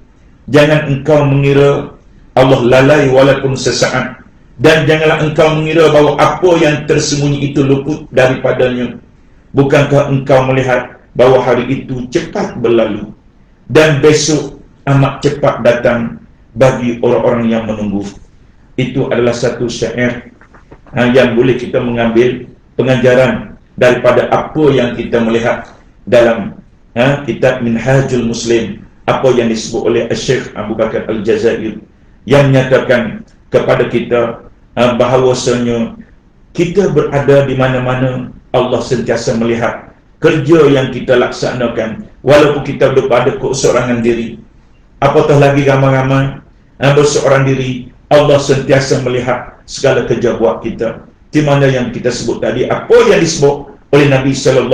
Jangan engkau mengira Allah lalai walaupun sesaat, dan janganlah engkau mengira bahawa apa yang tersembunyi itu luput daripadanya. Bukankah engkau melihat bahawa hari itu cepat berlalu, dan besok amat cepat datang bagi orang-orang yang menunggu. Itu adalah satu syair yang boleh kita mengambil pengajaran daripada apa yang kita melihat dalam kitab Minhajul Muslim, apa yang disebut oleh Syekh Abu Bakar Al-Jazair, yang menyatakan kepada kita bahawasanya kita berada di mana-mana, Allah sentiasa melihat kerja yang kita laksanakan, walaupun kita berada keseorangan diri, apatah lagi ramai-ramai berseorang diri. Allah sentiasa melihat segala kerja buat kita. Di mana yang kita sebut tadi, apa yang disebut oleh Nabi SAW,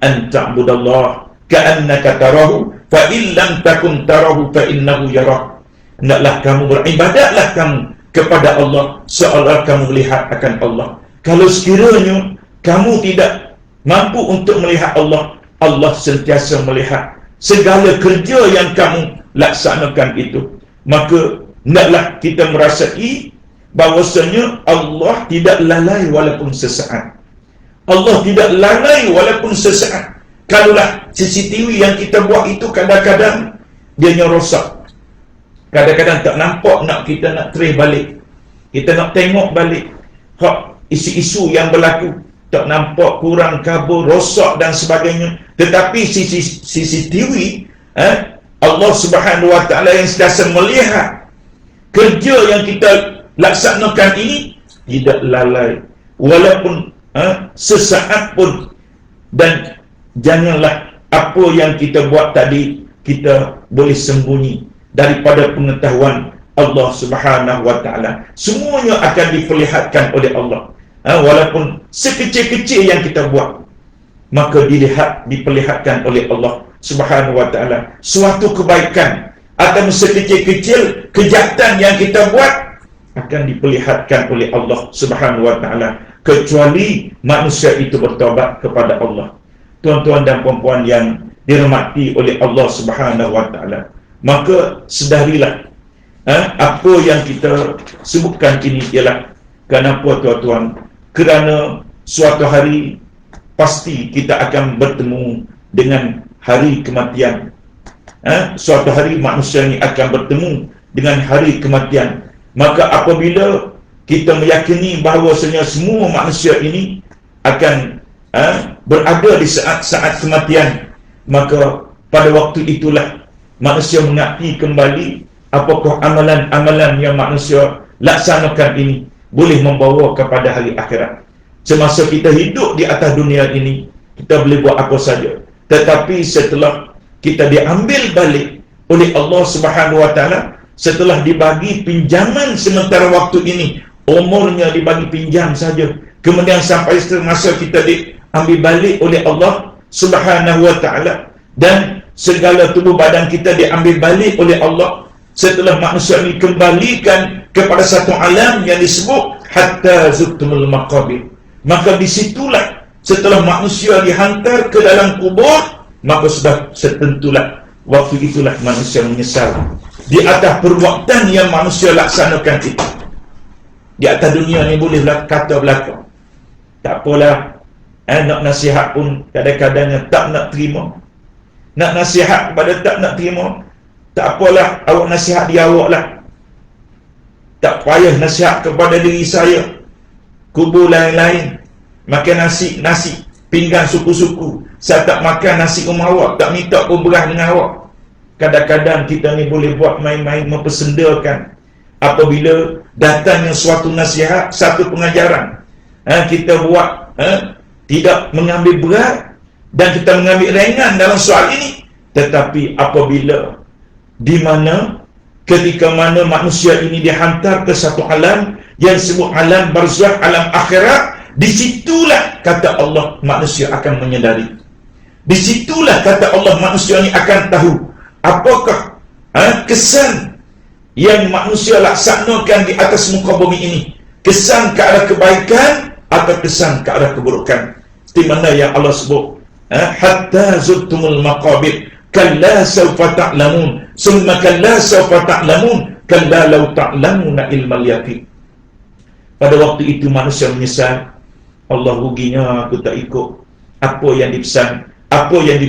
an ta'budallah ka'annaka tarahu fa in lam takun tarahu fa innahu yarah. Hendaklah kamu beribadatlah kamu kepada Allah seolah kamu melihat akan Allah. Kalau sekiranya kamu tidak mampu untuk melihat Allah, Allah sentiasa melihat segala kerja yang kamu laksanakan itu. Maka hendaklah kita merasai bahawasanya Allah tidak lalai walaupun sesaat. Allah tidak lalai walaupun sesaat. Kalaulah CCTV yang kita buat itu kadang-kadang dianya rosak, kadang-kadang tak nampak, kita nak trace balik, kita nak tengok balik isu-isu yang berlaku, tak nampak, kurang kabur, rosak dan sebagainya. Tetapi CCTV Allah Subhanahu Wa Taala yang sentiasa melihat kerja yang kita laksanakan ini tidak lalai walaupun sesaat pun. Dan janganlah apa yang kita buat tadi kita boleh sembunyi daripada pengetahuan Allah Subhanahu Wa Taala. Semuanya akan diperlihatkan oleh Allah. Walaupun sekecil-kecil yang kita buat, maka diperlihatkan oleh Allah Subhanahu Wa Taala. Suatu kebaikan atau sekecil-kecil kejahatan yang kita buat akan diperlihatkan oleh Allah Subhanahu Wa Taala, kecuali manusia itu bertaubat kepada Allah. Tuan-tuan dan puan-puan yang dirahmati oleh Allah Subhanahu Wa Taala, maka sedarilah apa yang kita sebutkan ini ialah kenapa, tuan-tuan? Kerana suatu hari pasti kita akan bertemu dengan hari kematian. Suatu hari manusia ini akan bertemu dengan hari kematian. Maka apabila kita meyakini bahawasanya semua manusia ini akan berada di saat-saat kematian, maka pada waktu itulah manusia mengakti kembali apakah amalan-amalan yang manusia laksanakan ini boleh membawa kepada hari akhirat. Semasa kita hidup di atas dunia ini, kita boleh buat apa saja. Tetapi setelah kita diambil balik oleh Allah Subhanahu Wa Taala, setelah dibagi pinjaman sementara waktu ini, umurnya dibagi pinjam saja, kemudian sampai masa kita diambil balik oleh Allah Subhanahu Wa Taala, dan segala tubuh badan kita diambil balik oleh Allah. Setelah manusia ini kembalikan kepada satu alam yang disebut hatta zurtumul maqabir, maka disitulah setelah manusia dihantar ke dalam kubur, maka sudah setentulah waktu itulah manusia menyesal di atas perbuatan yang manusia laksanakan itu. Di atas dunia ni boleh kata belakang, tak apalah, nak nasihat pun kadang-kadang tak nak terima. Nak nasihat kepada tak nak terima, tak apalah, awak nasihat dia awak lah, tak payah nasihat kepada diri saya. Kubur lain-lain makan nasi pinggan suku-suku, saya tak makan nasi rumah awak, tak minta pun beras dengan awak. Kadang-kadang kita ni boleh buat main-main, mempersendakan. Apabila datangnya suatu nasihat, satu pengajaran, kita buat tidak mengambil berat dan kita mengambil ringan dalam soal ini. Tetapi apabila di mana ketika mana manusia ini dihantar ke satu alam yang disebut alam barzakh, alam akhirat, disitulah kata Allah manusia akan menyadari. Disitulah kata Allah manusia ini akan tahu apakah kesan yang manusia laksanakan di atas muka bumi ini, kesan ke arah kebaikan atau kesan ke arah keburukan. Di mana yang Allah sebut hatta zurtumul maqabir, kalla sawfa ta'lamun, summa kalla sawfa ta'lamun, kalla law ta'lamuna ilmal yaqin. Pada waktu itu manusia menyesal, Allah ruginya aku tak ikut apa yang dipesan, apa yang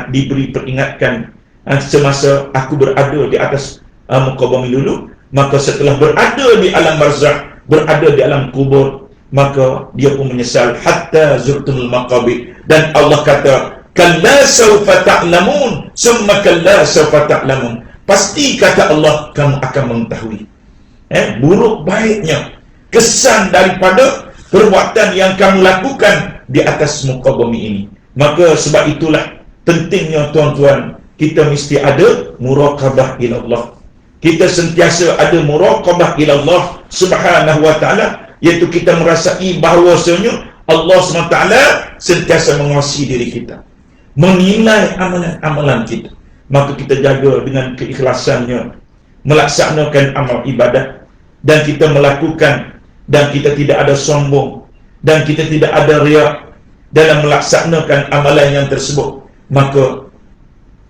diberi peringatkan semasa aku berada di atas muka bumi dulu. Maka setelah berada di alam barzakh, berada di alam kubur, maka dia pun menyesal, hatta zurtumul maqabir. Dan Allah kata, kalla sawfa ta'lamun, summa kalla sawfa ta'lamun. Pasti kata Allah, kamu akan mengetahui buruk baiknya kesan daripada perbuatan yang kamu lakukan di atas muka bumi ini. Maka sebab itulah pentingnya tuan-tuan, kita mesti ada muraqabah ila Allah. Kita sentiasa ada muraqabah ila Allah Subhanahu wa ta'ala, iaitu kita merasai bahawasanya Allah SWT sentiasa menguasai diri kita, menilai amalan-amalan kita. Maka kita jaga dengan keikhlasannya melaksanakan amal ibadah, dan kita melakukan, dan kita tidak ada sombong, dan kita tidak ada riak dalam melaksanakan amalan yang tersebut. Maka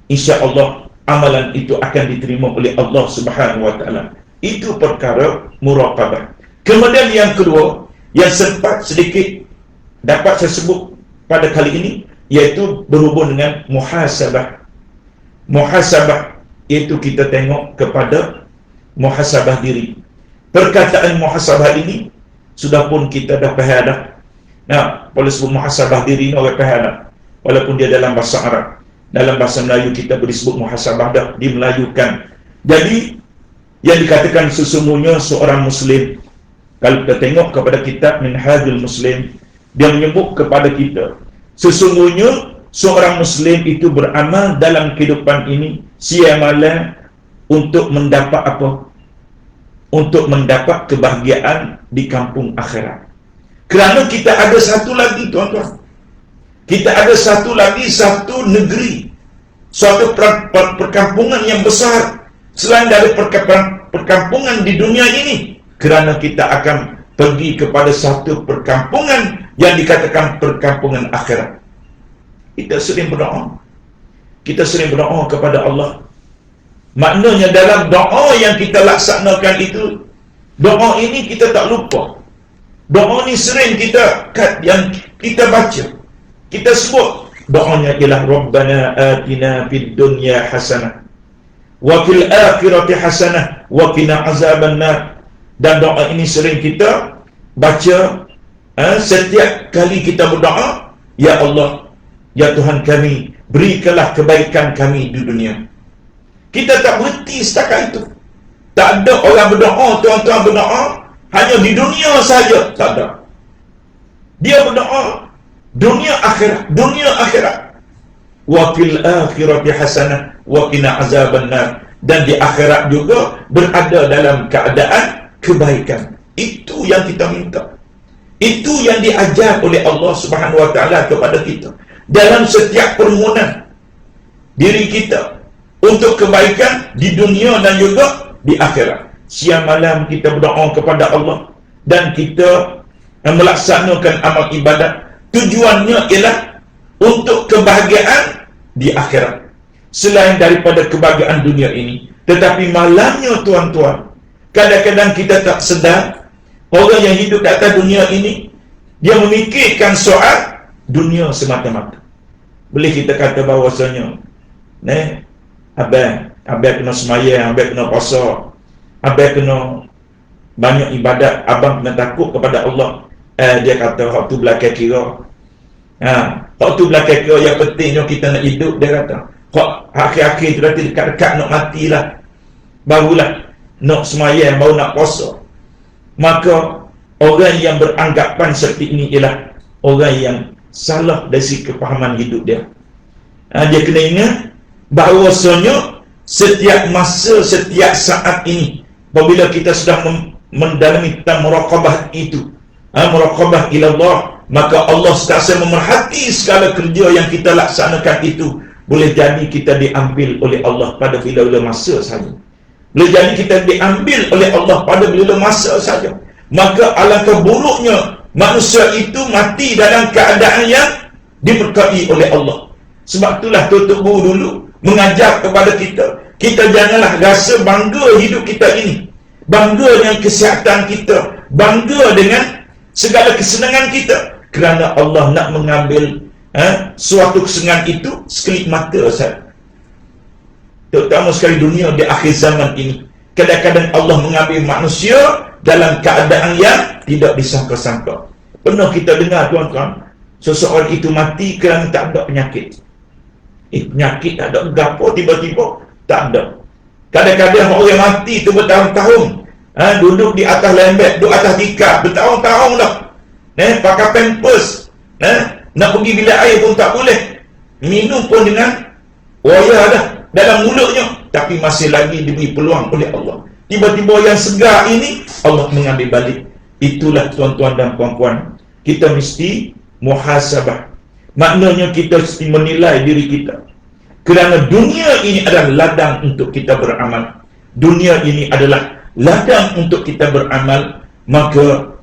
insya-Allah amalan itu akan diterima oleh Allah Subhanahu wa ta'ala. Itu perkara muraqabah. Kemudian yang kedua, yang sempat sedikit dapat saya sebut pada kali ini, iaitu berhubung dengan muhasabah. Muhasabah, iaitu kita tengok kepada muhasabah diri. Perkataan muhasabah ini sudah pun kita dah faham dah. Nah, boleh sebut muhasabah diri ni orang faham dah, walaupun dia dalam bahasa Arab. Dalam bahasa Melayu kita beri sebut muhasabah dah, dimelayukan. Jadi yang dikatakan sesungguhnya seorang Muslim, kalau kita tengok kepada kitab Minhajul Muslim, dia menyebut kepada kita, sesungguhnya seorang Muslim itu beramal dalam kehidupan ini siamalan untuk mendapat apa? Untuk mendapat kebahagiaan di kampung akhirat. Kerana kita ada satu lagi tuan-tuan, kita ada satu lagi, satu negeri, suatu perkampungan yang besar selain dari perkampungan di dunia ini. Kerana kita akan pergi kepada satu perkampungan yang dikatakan perkampungan akhirat. Kita sering berdoa, kita sering berdoa kepada Allah. Maknanya dalam doa yang kita laksanakan itu, doa ini kita tak lupa. Doa ni sering yang kita baca, kita sebut. Doanya ialah Rabbana atina fid dunya hasanah wa fil akhirati hasanah wa qina azabannar. Dan doa ini sering kita baca setiap kali kita berdoa, ya Allah, ya Tuhan kami, berikanlah kebaikan kami di dunia. Kita tak berhenti setakat itu. Tak ada orang berdoa, tuan-tuan berdoa hanya di dunia saja, tak ada. Dia berdoa dunia akhirat, dunia akhirat. Wa fil akhirati hasanah wa qina azabannar. Dan di akhirat juga berada dalam keadaan kebaikan. Itu yang kita minta. Itu yang diajar oleh Allah Subhanahu wa ta'ala kepada kita dalam setiap permohonan diri kita untuk kebaikan di dunia dan juga di akhirat. Siang malam kita berdoa kepada Allah dan kita melaksanakan amal ibadat. Tujuannya ialah untuk kebahagiaan di akhirat, selain daripada kebahagiaan dunia ini. Tetapi malamnya tuan-tuan, kadang-kadang kita tak sedar, orang yang hidup di atas dunia ini, dia memikirkan soal dunia semata-mata. Boleh kita kata bahawasanya, abang kena semayang, abang kena puasa, abang kena banyak ibadat, abang kena takut kepada Allah. Dia kata hak tu belakang kira. Hak tu belakang kira, yang pentingnya kita nak hidup, dia kata. Hak akhir-akhir tu nanti dekat-dekat nak matilah, barulah nak semayang, baru nak puasa. Maka orang yang beranggapan seperti ini ialah orang yang salah dari segi kefahaman hidup dia. Dia kena ingat bahawasanya setiap masa, setiap saat ini, apabila kita sudah mendalami tentang muraqabah itu, muraqabah ila Allah, maka Allah sentiasa memerhati segala kerja yang kita laksanakan itu. Boleh jadi kita diambil oleh Allah pada bila-bila masa saja. Boleh jadi kita diambil oleh Allah pada bila-bila masa saja. Maka alangkah buruknya manusia itu mati dalam keadaan yang diberkati oleh Allah. Sebab itulah Tutup Guru dulu mengajar kepada kita janganlah rasa bangga hidup kita ini, bangga dengan kesihatan kita, bangga dengan segala kesenangan kita, kerana Allah nak mengambil suatu kesenangan itu sekelip mata sahaja. Terutama sekali dunia di akhir zaman ini, kadang-kadang Allah mengambil manusia dalam keadaan yang tidak disangka-sangka. Pernah kita dengar tuan-tuan, seseorang itu mati kerana tak ada penyakit. Penyakit tak ada, gapo tiba-tiba tak ada. Kadang-kadang orang mati itu bertahun-tahun, duduk di atas lembek, duduk atas tikar bertahun-tahun dah, pakai pampers, nak pergi bilik air pun tak boleh, minum pun dengan wayar dah dalam mulutnya, tapi masih lagi diberi peluang oleh Allah. Tiba-tiba yang segar ini Allah mengambil balik. Itulah tuan-tuan dan puan-puan, kita mesti muhasabah. Maknanya kita mesti menilai diri kita, kerana dunia ini adalah ladang untuk kita beramal. Dunia ini adalah ladang untuk kita beramal. Maka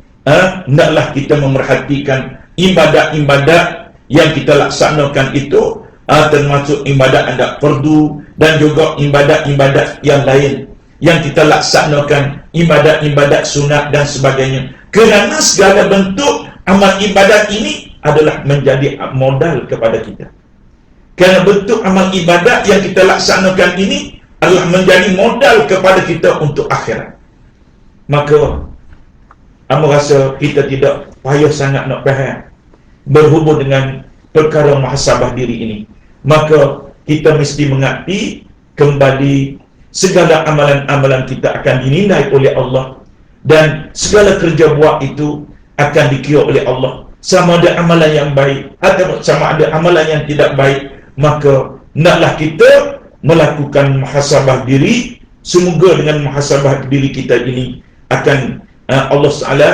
hendaklah kita memerhatikan ibadat-ibadat yang kita laksanakan itu, termasuk ibadat adat fardu dan juga ibadat-ibadat yang lain yang kita laksanakan, ibadat-ibadat sunat dan sebagainya. Kerana segala bentuk amal ibadat ini adalah menjadi modal kepada kita. Kerana bentuk amal ibadat yang kita laksanakan ini adalah menjadi modal kepada kita untuk akhirat. Maka aku rasa kita tidak payah sangat nak faham berhubung dengan perkara muhasabah diri ini. Maka kita mesti mengerti kembali segala amalan-amalan kita akan dinilai oleh Allah, dan segala kerja buat itu akan dikira oleh Allah, sama ada amalan yang baik atau sama ada amalan yang tidak baik. Maka naklah kita melakukan muhasabah diri. Semoga dengan muhasabah diri kita ini akan Allah Ta'ala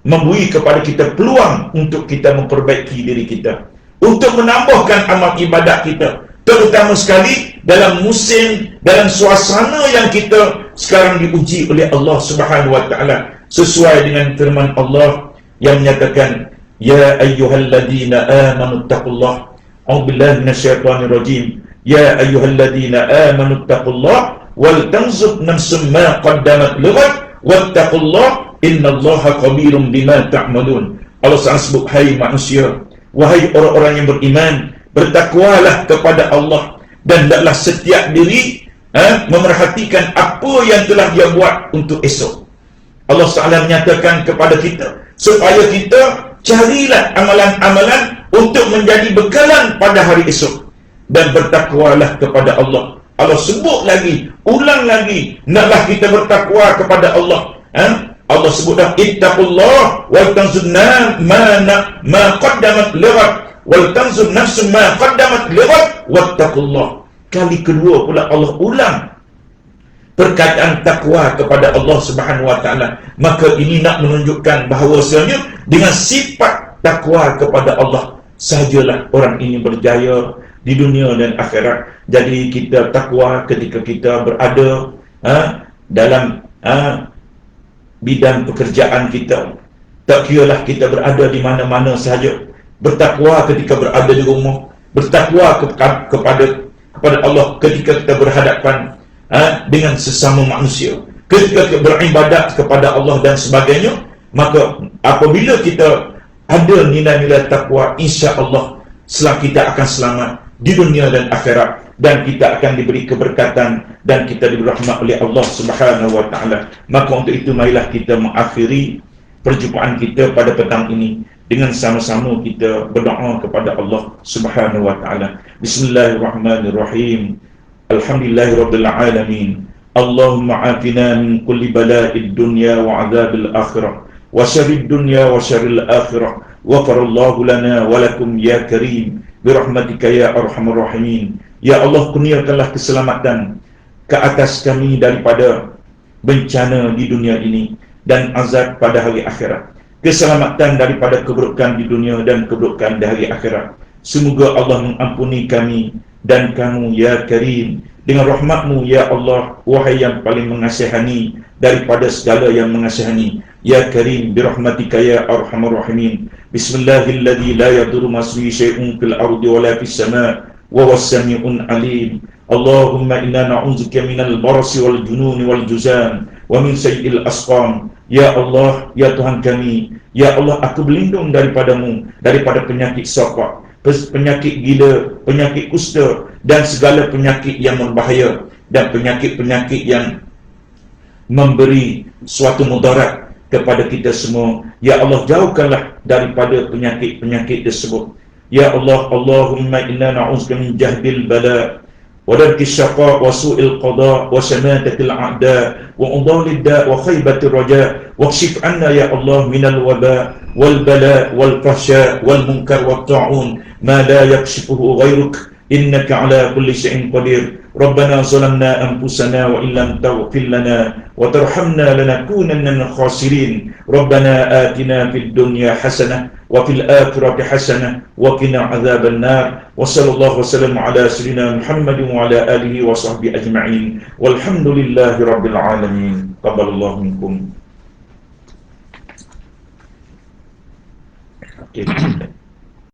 memberi kepada kita peluang untuk kita memperbaiki diri kita, untuk menambahkan amal ibadat kita, terutama sekali dalam musim, dalam suasana yang kita sekarang diuji oleh Allah Subhanahu wa Ta'ala, sesuai dengan firman Allah yang menyatakan, ya ayyuhalladzina amanu taqullah, a'udzubillahi minasyaitonir rajim, ya ayyuhalladzina amanu taqullah wal tanzur nafsum ma qaddamat lighad wattaqullah innallaha khabirum bima ta'malun. Allah sebut, hai manusia, wahai orang-orang yang beriman, bertakwalah kepada Allah, dan hendaklah setiap diri memerhatikan apa yang telah dia buat untuk esok. Allah Ta'ala menyatakan kepada kita supaya kita carilah amalan-amalan untuk menjadi bekalan pada hari esok, dan bertakwalah kepada Allah. Allah sebut lagi, ulang lagi, naklah kita bertakwa kepada Allah. Allah sebutlah, ittaqullah wal tanzur ma qaddamat lighad wal tanzur nafsun ma qaddamat lighad wattaqullah. Kali kedua pula Allah ulang perkataan takwa kepada Allah Subhanahu wa Ta'ala. Maka ini nak menunjukkan bahawasanya dengan sifat takwa kepada Allah sahajalah orang ini berjaya di dunia dan akhirat. Jadi kita takwa ketika kita berada dalam bidang pekerjaan kita, tak kiralah kita berada di mana-mana sahaja. Bertakwa ketika berada di rumah, bertakwa kepada Allah ketika kita berhadapan dengan sesama manusia, ketika kita beribadat kepada Allah dan sebagainya. Maka apabila kita ada nilai-nilai takwa, insya-Allah kita akan selamat di dunia dan akhirat, dan kita akan diberi keberkatan dan kita diberi rahmat oleh Allah Subhanahu wa Ta'ala. Maka untuk itu marilah kita mengakhiri perjumpaan kita pada petang ini dengan sama-sama kita berdoa kepada Allah Subhanahu wa Ta'ala. Bismillahirrahmanirrahim. Alhamdulillahirabbil alamin. Allahumma afina min kulli bala'id dunya wa 'adzabil akhirah wa syarrid dunya wa syarril akhirah. Ghafarallahu lana wa lakum ya karim birahmatika ya arhamar rahimin. Ya Allah, kurniakanlah keselamatan ke atas kami daripada bencana di dunia ini dan azab pada hari akhirat. Keselamatan daripada keburukan di dunia dan keburukan di hari akhirat. Semoga Allah mengampuni kami dan kamu ya Karim dengan rahmatmu ya Allah, wahai yang paling mengasihani daripada segala yang mengasihani. Ya Karim birahmatika ya arhamar rahimin. Bismillahilladzi la yadurru ma ismihi syai'un fil ardi wala fis sama'. wa huwas sami'un alim. Allahumma inna na'udzubika minal barasi wal jununi wal juzam wa min sayyi'il asqam. Ya Allah, ya Tuhan kami, ya Allah, aku berlindung daripadamu daripada penyakit saqat, penyakit gila, penyakit kusta, dan segala penyakit yang berbahaya, dan penyakit-penyakit yang memberi suatu mudarat kepada kita semua. Ya Allah, jauhkanlah daripada penyakit-penyakit tersebut. Ya Allah, Allahumma inna na'udzubika min jahdil bala wa darkis syaqa wa su'il qada wa samatatil a'da wa udhalid da wa khaybatir raja wa kshif anna ya Allah minal waba wal bala wal fahsya wal munkar wat ta'un ma la yakshifuhu ghayruk innaka ala kulli syai'in qadir. Rabbana zalamna anfusana wa illam taghfir lana wa tarhamna lanakunanna minal khasirin. Rabbana atina fid dunya hasanah wa fil akhirati hasanah wa qina adzaban nar. Wa sallallahu wasallam ala sayyidina Muhammadin wa ala alihi wa sahbihi ajma'in. Walhamdulillahi rabbil alamin. Taqabbalallahu minkum. Okay.